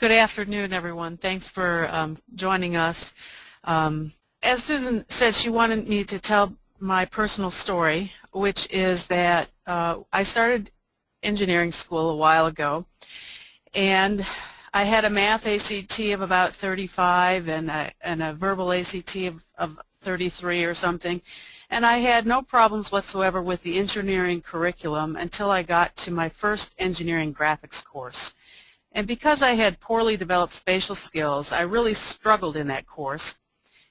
Good afternoon, everyone. Thanks for joining us. As Susan said, she wanted me to tell my personal story, which is that I started engineering school a while ago, and I had a math ACT of about 35 and a verbal ACT of 33 or something, and I had no problems whatsoever with the engineering curriculum until I got to my first engineering graphics course. And because I had poorly developed spatial skills, I really struggled in that course.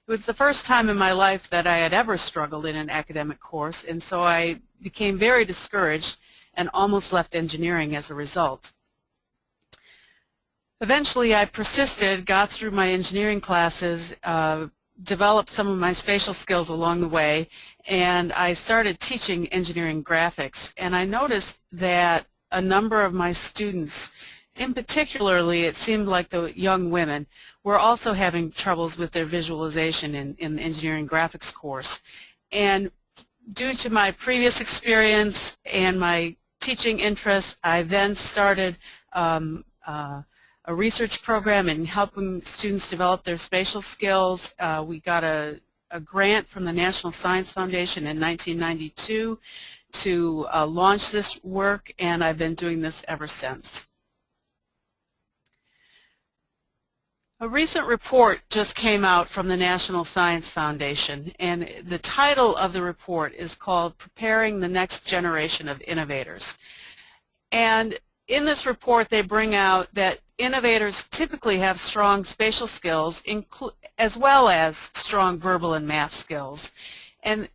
It was the first time in my life that I had ever struggled in an academic course, and so I became very discouraged and almost left engineering as a result. Eventually I persisted, got through my engineering classes, developed some of my spatial skills along the way, and I started teaching engineering graphics. And I noticed that a number of my students, in particularly, it seemed like the young women, were also having troubles with their visualization in the engineering graphics course. And due to my previous experience and my teaching interests, I then started a research program in helping students develop their spatial skills. We got a grant from the National Science Foundation in 1992 to launch this work, and I've been doing this ever since. A recent report just came out from the National Science Foundation, and the title of the report is called Preparing the Next Generation of Innovators. And in this report they bring out that innovators typically have strong spatial skills as well as strong verbal and math skills. And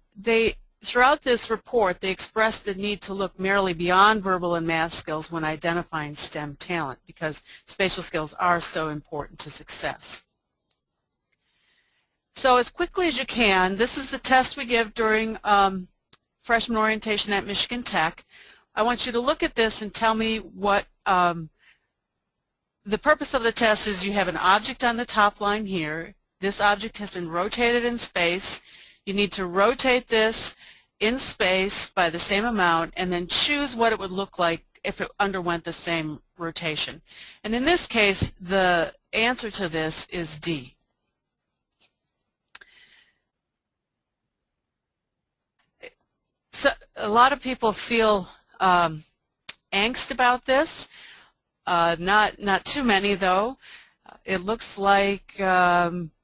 throughout this report they express the need to look merely beyond verbal and math skills when identifying STEM talent, because spatial skills are so important to success. So as quickly as you can, this is the test we give during freshman orientation at Michigan Tech. I want you to look at this and tell me what the purpose of the test is. You have an object on the top line here. This object has been rotated in space. You need to rotate this in space by the same amount and then choose what it would look like if it underwent the same rotation. And in this case, the answer to this is D. So a lot of people feel angst about this. Not too many, though. It looks like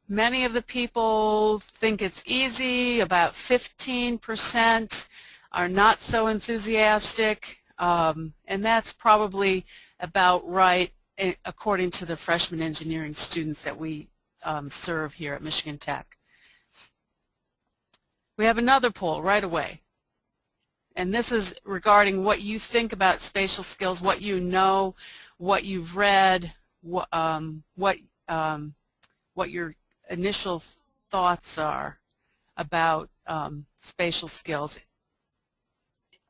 many of the people think it's easy. About 15% are not so enthusiastic, and that's probably about right according to the freshman engineering students that we serve here at Michigan Tech. We have another poll right away. And this is regarding what you think about spatial skills, what you know, what you've read, what your initial thoughts are about spatial skills,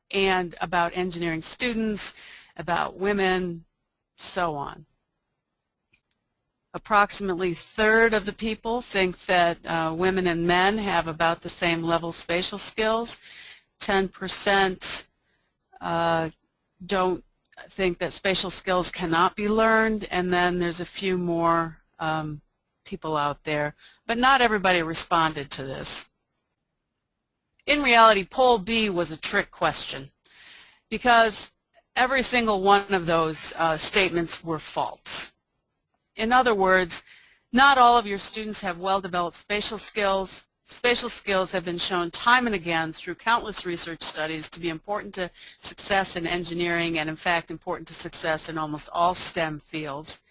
and about engineering students, about women, so on. Approximately a third of the people think that women and men have about the same level of spatial skills. 10% don't think that spatial skills cannot be learned, and then there's a few more people out there, but not everybody responded to this. In reality, poll B was a trick question because every single one of those statements were false. In other words, not all of your students have well-developed spatial skills. Spatial skills have been shown time and again through countless research studies to be important to success in engineering and, in fact, important to success in almost all STEM fields.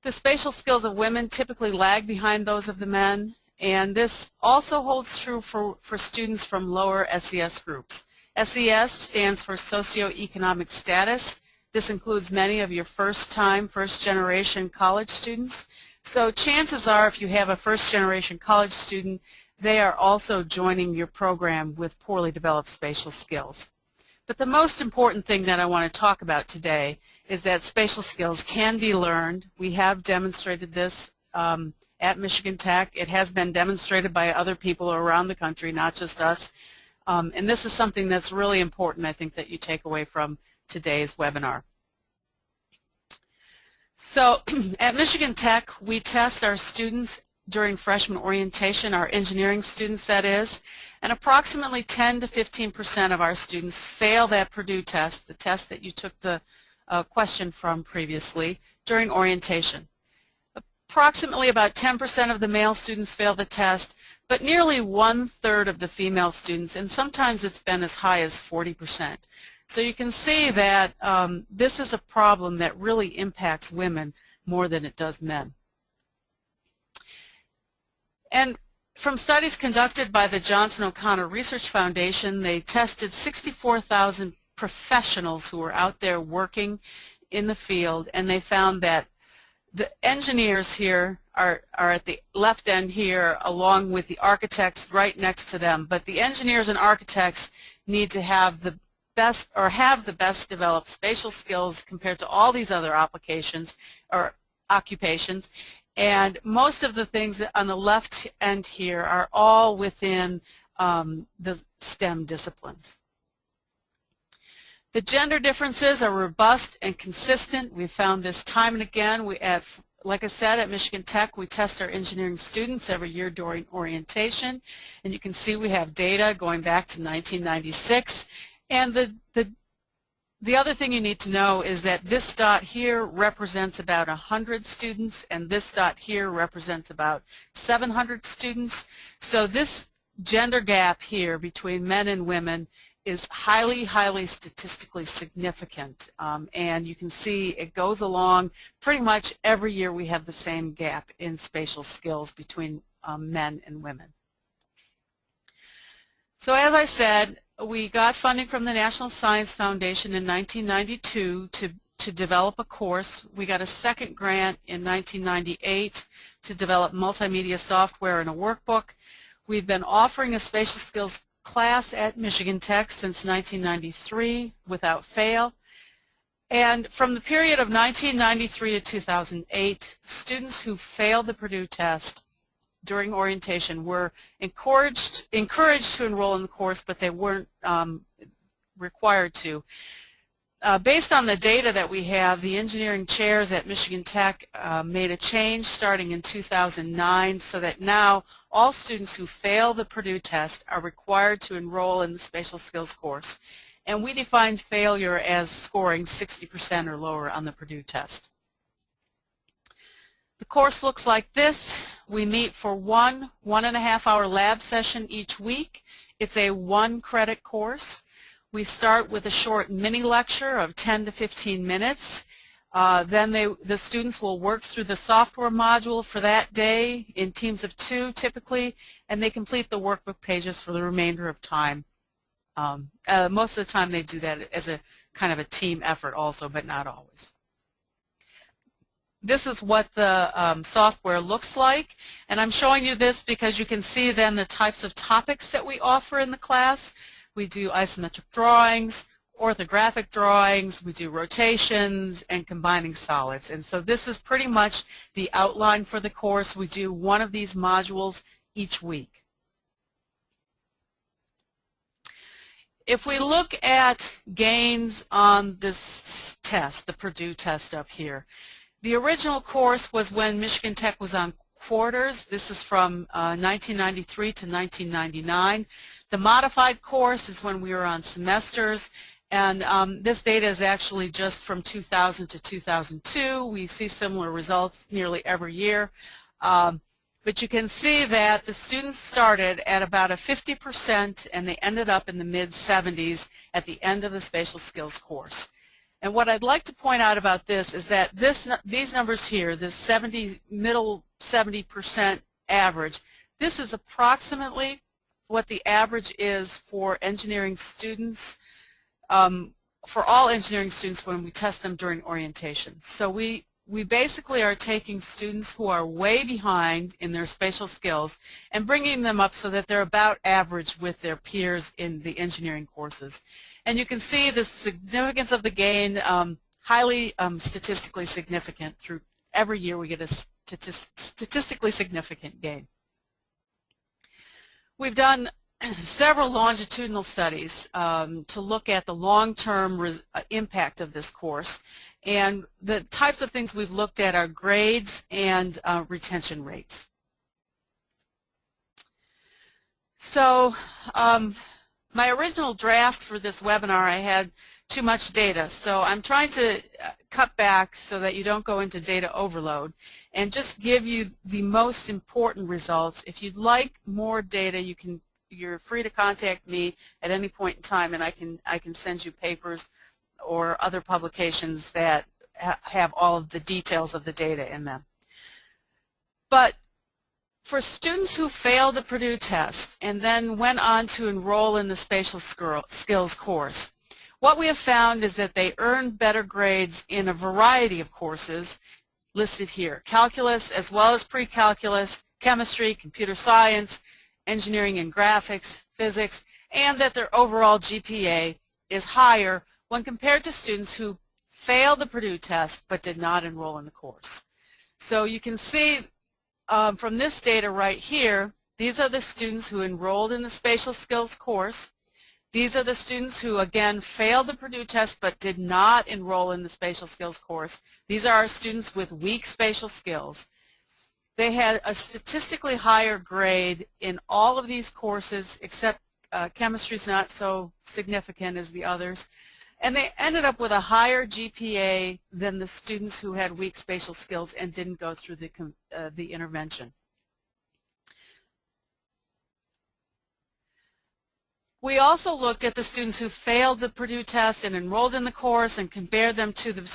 The spatial skills of women typically lag behind those of the men, and this also holds true for students from lower SES groups. SES stands for socioeconomic status. This includes many of your first-generation college students. So chances are, if you have a first-generation college student, they are also joining your program with poorly developed spatial skills. But the most important thing that I want to talk about today is that spatial skills can be learned. We have demonstrated this at Michigan Tech. It has been demonstrated by other people around the country, not just us. And this is something that's really important, I think, that you take away from today's webinar. So at Michigan Tech, we test our students during freshman orientation, our engineering students that is, and approximately 10 to 15% of our students fail that Purdue test, the test that you took the question from previously, during orientation. Approximately about 10% of the male students fail the test, but nearly 1/3 of the female students, and sometimes it's been as high as 40%. So you can see that this is a problem that really impacts women more than it does men. And from studies conducted by the Johnson O'Connor Research Foundation, they tested 64,000 professionals who were out there working in the field, and they found that the engineers here are at the left end here, along with the architects right next to them. But the engineers and architects need to have the best, or have the best developed spatial skills compared to all these other applications or occupations. And most of the things on the left end here are all within the STEM disciplines. The gender differences are robust and consistent. We found this time and again. Like I said, at Michigan Tech, we test our engineering students every year during orientation. And you can see we have data going back to 1996. And the other thing you need to know is that this dot here represents about 100 students, and this dot here represents about 700 students. So this gender gap here between men and women is highly, highly statistically significant. And you can see it goes along pretty much every year. We have the same gap in spatial skills between men and women. So as I said, we got funding from the National Science Foundation in 1992 to develop a course. We got a second grant in 1998 to develop multimedia software and a workbook. We've been offering a spatial skills class at Michigan Tech since 1993 without fail. And from the period of 1993 to 2008, students who failed the Purdue test during orientation were encouraged to enroll in the course, but they weren't required to. Based on the data that we have, the engineering chairs at Michigan Tech made a change starting in 2009 so that now all students who fail the Purdue test are required to enroll in the spatial skills course. And we define failure as scoring 60% or lower on the Purdue test. The course looks like this. We meet for one 1.5-hour lab session each week. It's a 1-credit course. We start with a short mini lecture of 10 to 15 minutes. Then the students will work through the software module for that day in teams of 2 typically, and they complete the workbook pages for the remainder of time. Most of the time they do that as a kind of a team effort also, but not always. This is what the software looks like, and I'm showing you this because you can see then the types of topics that we offer in the class. We do isometric drawings, orthographic drawings, we do rotations, and combining solids. And so this is pretty much the outline for the course. We do one of these modules each week. If we look at gains on this test, the Purdue test up here, the original course was when Michigan Tech was on quarters. This is from 1993 to 1999. The modified course is when we were on semesters, and this data is actually just from 2000 to 2002. We see similar results nearly every year. But you can see that the students started at about a 50% and they ended up in the mid-70s at the end of the spatial skills course. And what I'd like to point out about this is that these numbers here, this middle 70% average, this is approximately what the average is for engineering students, for all engineering students when we test them during orientation. So we basically are taking students who are way behind in their spatial skills and bringing them up so that they're about average with their peers in the engineering courses. And you can see the significance of the gain, highly statistically significant. Through every year we get a statistically significant gain. We've done several longitudinal studies to look at the long-term impact of this course. And the types of things we've looked at are grades and retention rates. So my original draft for this webinar, I had too much data. So I'm trying to cut back so that you don't go into data overload and just give you the most important results. If you'd like more data, you're free to contact me at any point in time, and I can send you papers or other publications that have all of the details of the data in them. But for students who failed the Purdue test and then went on to enroll in the Spatial Skills course, what we have found is that they earned better grades in a variety of courses listed here: calculus as well as pre-calculus, chemistry, computer science, engineering and graphics, physics, and that their overall GPA is higher when compared to students who failed the Purdue test but did not enroll in the course. So you can see from this data right here, these are the students who enrolled in the Spatial Skills course. These are the students who, again, failed the Purdue test but did not enroll in the Spatial Skills course. These are our students with weak spatial skills. They had a statistically higher grade in all of these courses, except chemistry is not so significant as the others. And they ended up with a higher GPA than the students who had weak spatial skills and didn't go through the intervention. We also looked at the students who failed the Purdue test and enrolled in the course and compared them to, the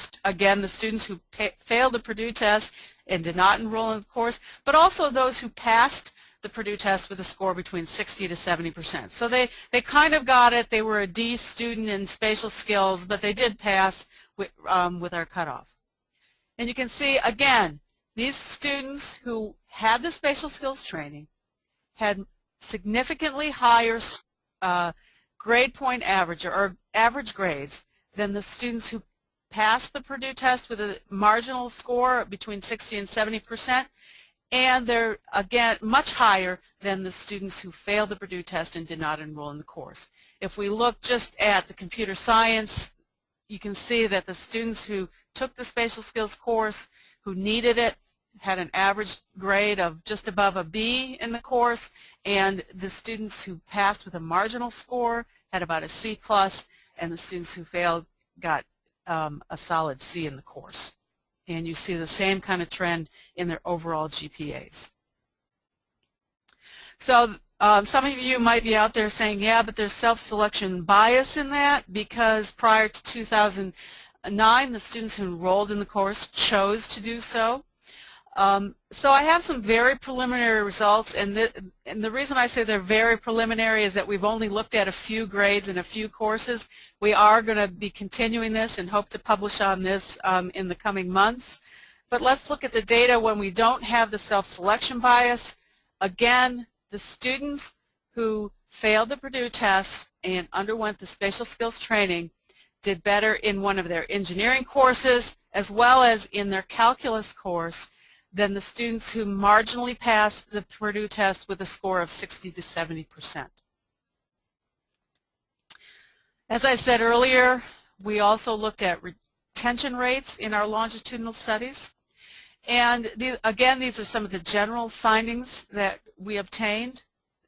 students who failed the Purdue test and did not enroll in the course, but also those who passed the Purdue test with a score between 60 to 70%. So they kind of got it. They were a D student in spatial skills, but they did pass with our cutoff. And you can see, again, these students who had the spatial skills training had significantly higher grade point average or average grades than the students who passed the Purdue test with a marginal score between 60 and 70%, and they're, again, much higher than the students who failed the Purdue test and did not enroll in the course. If we look just at the computer science, you can see that the students who took the spatial skills course, who needed it, had an average grade of just above a B in the course, and the students who passed with a marginal score had about a C+, and the students who failed got a solid C in the course. And you see the same kind of trend in their overall GPAs. So some of you might be out there saying, yeah, but there's self-selection bias in that, because prior to 2009, the students who enrolled in the course chose to do so. So I have some very preliminary results, and the reason I say they're very preliminary is that we've only looked at a few grades and a few courses. We are going to be continuing this and hope to publish on this in the coming months. But let's look at the data when we don't have the self-selection bias. Again, the students who failed the Purdue test and underwent the spatial skills training did better in one of their engineering courses as well as in their calculus course than the students who marginally passed the Purdue test with a score of 60 to 70%. As I said earlier, we also looked at retention rates in our longitudinal studies. And again, these are some of the general findings that we obtained.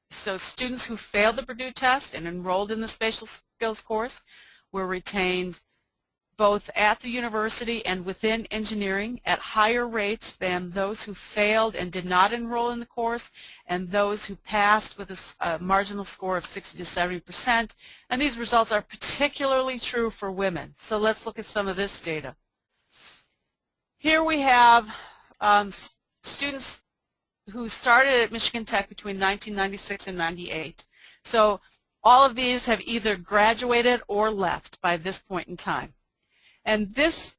So students who failed the Purdue test and enrolled in the spatial skills course were retained both at the university and within engineering at higher rates than those who failed and did not enroll in the course and those who passed with a marginal score of 60 to 70%. And these results are particularly true for women. So let's look at some of this data. Here we have students who started at Michigan Tech between 1996 and 98. So all of these have either graduated or left by this point in time. And this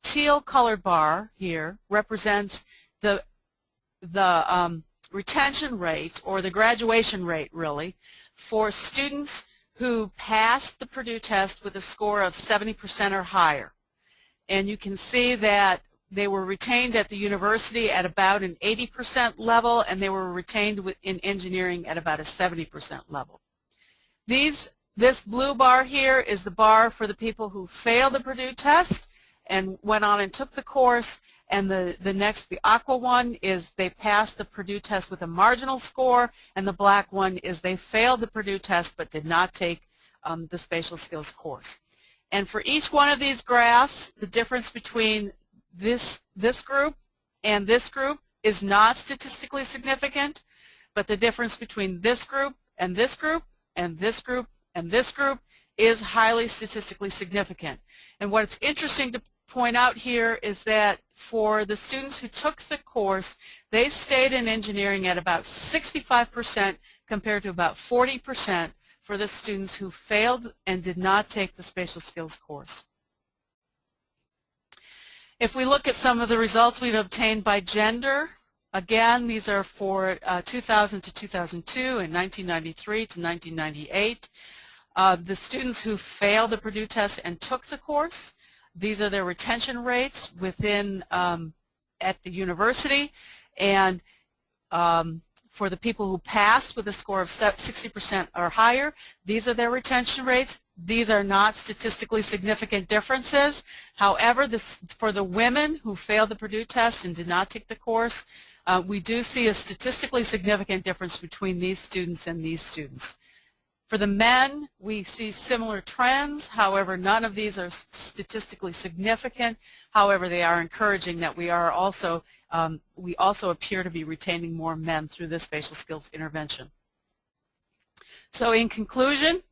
teal colored bar here represents the retention rate, or the graduation rate really, for students who passed the Purdue test with a score of 70% or higher. And you can see that They were retained at the university at about an 80% level, and they were retained in engineering at about a 70% level. This blue bar here is the bar for the people who failed the Purdue test and went on and took the course, and the aqua one is they passed the Purdue test with a marginal score, and the black one is they failed the Purdue test but did not take the spatial skills course. And for each one of these graphs, the difference between this group and this group is not statistically significant, but the difference between this group and this group and this group and this group is highly statistically significant. And what's interesting to point out here is that for the students who took the course, they stayed in engineering at about 65% compared to about 40% for the students who failed and did not take the spatial skills course. If we look at some of the results we've obtained by gender, again, these are for 2000 to 2002 and 1993 to 1998. The students who failed the Purdue test and took the course, these are their retention rates within at the university, and for the people who passed with a score of 60% or higher, these are their retention rates. These are not statistically significant differences. However, for the women who failed the Purdue test and did not take the course, we do see a statistically significant difference between these students and these students. For the men, we see similar trends. However, none of these are statistically significant. However, they are encouraging that we also appear to be retaining more men through this spatial skills intervention. So in conclusion,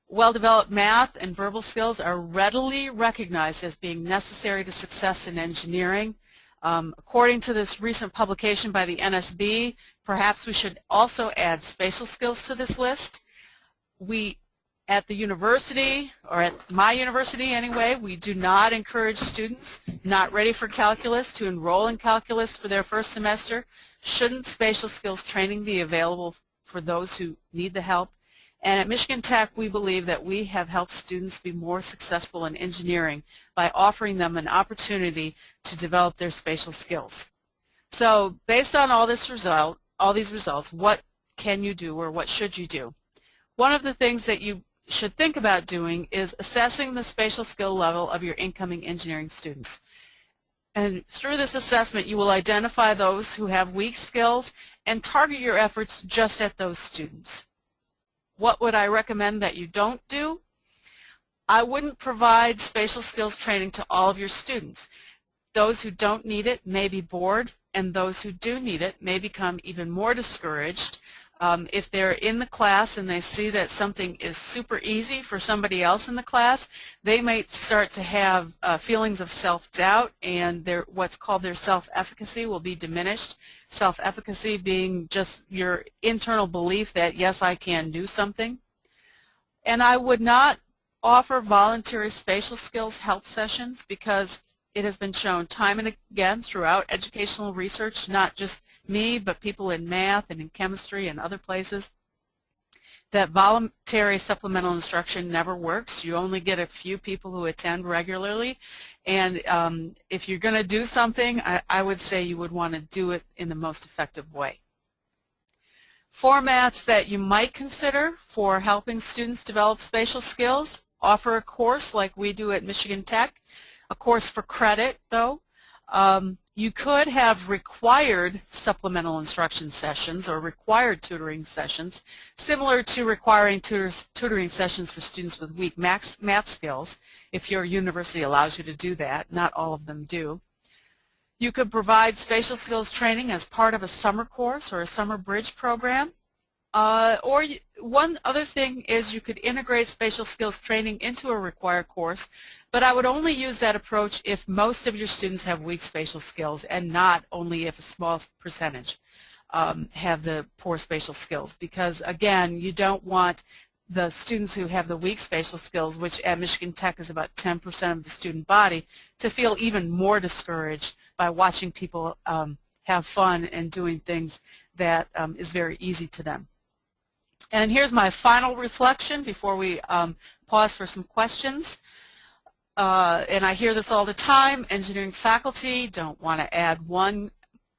well-developed math and verbal skills are readily recognized as being necessary to success in engineering. According to this recent publication by the NSB, perhaps we should also add spatial skills to this list. We, at the university, or at my university anyway, we do not encourage students not ready for calculus to enroll in calculus for their first semester. Shouldn't spatial skills training be available for those who need the help? And at Michigan Tech, we believe that we have helped students be more successful in engineering by offering them an opportunity to develop their spatial skills. So based on all these results, what can you do, or what should you do? One of the things that you should think about doing is assessing the spatial skill level of your incoming engineering students. And through this assessment, you will identify those who have weak skills and target your efforts just at those students. What would I recommend that you don't do? I wouldn't provide spatial skills training to all of your students. Those who don't need it may be bored, and those who do need it may become even more discouraged. If they're in the class and they see that something is super easy for somebody else in the class, they might start to have feelings of self-doubt, and what's called their self-efficacy will be diminished. Self-efficacy being just your internal belief that, yes, I can do something. And I would not offer voluntary spatial skills help sessions, because it has been shown time and again throughout educational research, not just me, but people in math and in chemistry and other places, that voluntary supplemental instruction never works. You only get a few people who attend regularly, and if you're going to do something, I would say you would want to do it in the most effective way. Formats that you might consider for helping students develop spatial skills: offer a course like we do at Michigan Tech, a course for credit though. You could have required supplemental instruction sessions or required tutoring sessions, similar to requiring tutoring sessions for students with weak math skills, if your university allows you to do that. Not all of them do. You could provide spatial skills training as part of a summer course or a summer bridge program. One other thing is you could integrate spatial skills training into a required course, but I would only use that approach if most of your students have weak spatial skills, and not only if a small percentage have the poor spatial skills, because again, you don't want the students who have the weak spatial skills, which at Michigan Tech is about 10% of the student body, to feel even more discouraged by watching people have fun and doing things that is very easy to them. And here's my final reflection before we pause for some questions. and I hear this all the time, engineering faculty don't want to add one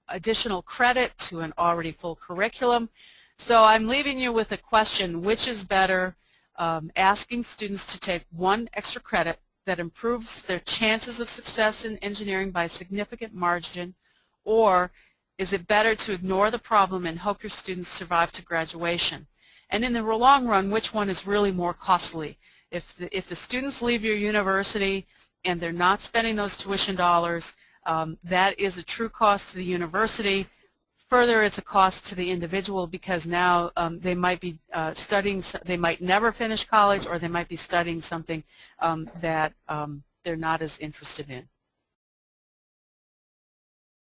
additional credit to an already full curriculum. So I'm leaving you with a question: which is better, asking students to take one extra credit that improves their chances of success in engineering by a significant margin, or is it better to ignore the problem and hope your students survive to graduation? And in the long run, which one is really more costly? If the students leave your university and they're not spending those tuition dollars, that is a true cost to the university. Further, it's a cost to the individual, because now they might be studying, they might never finish college, or they might be studying something that they're not as interested in.